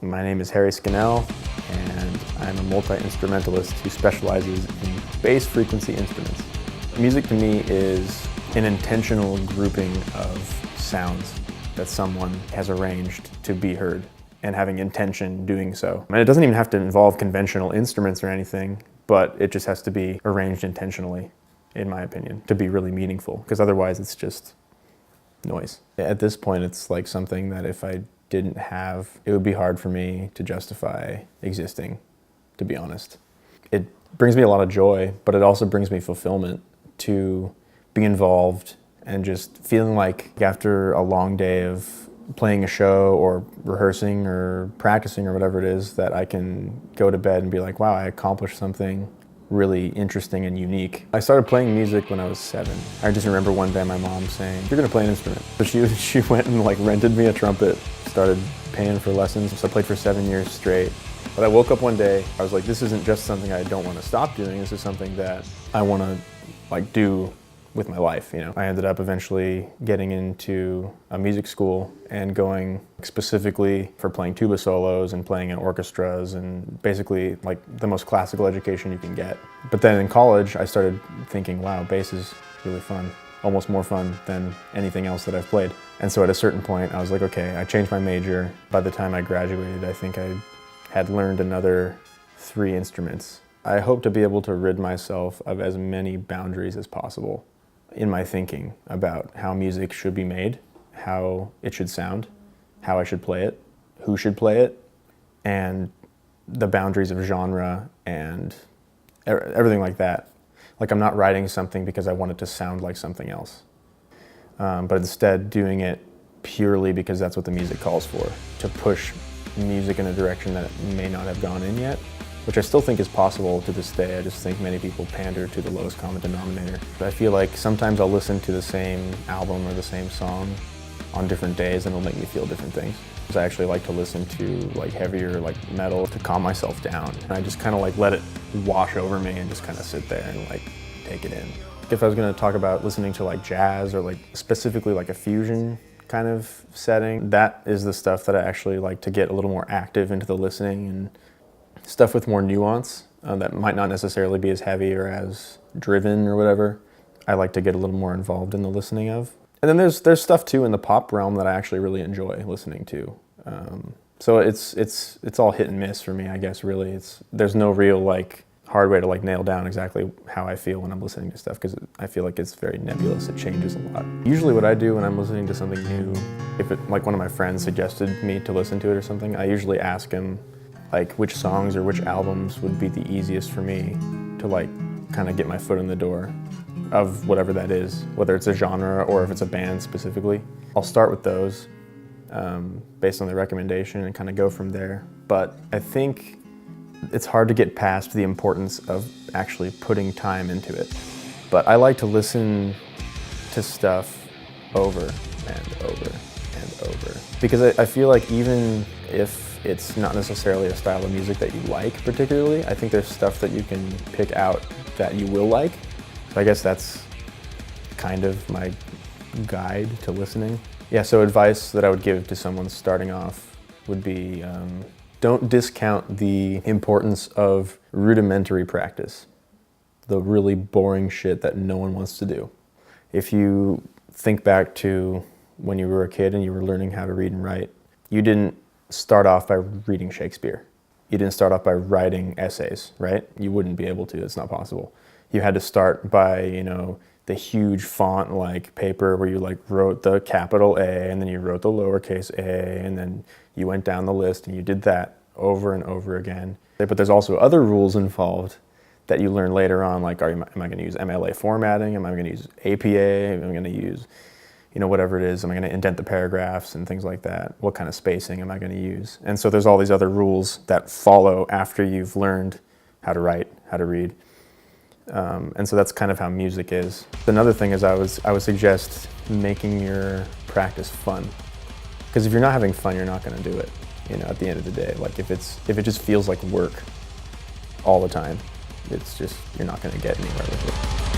My name is Harry Scannell, and I'm a multi-instrumentalist who specializes in bass frequency instruments. Music to me is an intentional grouping of sounds that someone has arranged to be heard and having intention doing so. And it doesn't even have to involve conventional instruments or anything, but it just has to be arranged intentionally, in my opinion, to be really meaningful, because otherwise it's just noise. At this point, it's like something that if I didn't have, it would be hard for me to justify existing, to be honest. It brings me a lot of joy, but it also brings me fulfillment to be involved and just feeling like after a long day of playing a show or rehearsing or practicing or whatever it is, that I can go to bed and be like, wow, I accomplished something really interesting and unique. I started playing music when I was 7. I just remember one day my mom saying, "You're gonna play an instrument." So she went and like rented me a trumpet, started paying for lessons. So I played for 7 years straight. But I woke up one day, I was like, this isn't just something I don't want to stop doing, this is something that I want to like do with my life, you know. I ended up eventually getting into a music school and going specifically for playing tuba solos and playing in orchestras and basically like the most classical education you can get. But then in college, I started thinking, wow, bass is really fun, almost more fun than anything else that I've played. And so at a certain point, I was like, okay, I changed my major. By the time I graduated, I think I had learned another 3 instruments. I hope to be able to rid myself of as many boundaries as possible in my thinking about how music should be made, how it should sound, how I should play it, who should play it, and the boundaries of genre and everything like that. Like, I'm not writing something because I want it to sound like something else, but instead doing it purely because that's what the music calls for, to push music in a direction that it may not have gone in yet, which I still think is possible to this day. I just think many people pander to the lowest common denominator. I feel like sometimes I'll listen to the same album or the same song on different days and it'll make me feel different things. Because I actually like to listen to like heavier like metal to calm myself down. And I just kind of like let it wash over me and just kind of sit there and like take it in. If I was going to talk about listening to like jazz or like specifically like a fusion kind of setting, that is the stuff that I actually like to get a little more active into the listening, and stuff with more nuance that might not necessarily be as heavy or as driven or whatever. I like to get a little more involved in the listening of. And then there's stuff too in the pop realm that I actually really enjoy listening to. So it's all hit and miss for me, I guess. Really, there's no real like hard way to like nail down exactly how I feel when I'm listening to stuff, because I feel like it's very nebulous. It changes a lot. Usually what I do when I'm listening to something new, if it like one of my friends suggested me to listen to it or something, I usually ask him like which songs or which albums would be the easiest for me to like kind of get my foot in the door of whatever that is, whether it's a genre or if it's a band specifically. I'll start with those based on the recommendation and kind of go from there. But I think it's hard to get past the importance of actually putting time into it. But I like to listen to stuff over and over and over, because I feel like even if it's not necessarily a style of music that you like particularly, I think there's stuff that you can pick out that you will like. So I guess that's kind of my guide to listening. Yeah, so advice that I would give to someone starting off would be, don't discount the importance of rudimentary practice, the really boring shit that no one wants to do. If you think back to when you were a kid and you were learning how to read and write, you didn't start off by reading Shakespeare. You didn't start off by writing essays, right? You wouldn't be able to, it's not possible. You had to start by, you know, the huge font like paper where you like wrote the capital A and then you wrote the lowercase a, and then you went down the list and you did that over and over again. But there's also other rules involved that you learn later on, like am I going to use MLA formatting? Am I going to use APA? Am I going to use, you know, whatever it is, am I going to indent the paragraphs and things like that? What kind of spacing am I going to use? And so there's all these other rules that follow after you've learned how to write, how to read. And so that's kind of how music is. Another thing is I would suggest making your practice fun. Because if you're not having fun, you're not going to do it, you know, at the end of the day. Like if it just feels like work all the time, it's just, you're not going to get anywhere with it.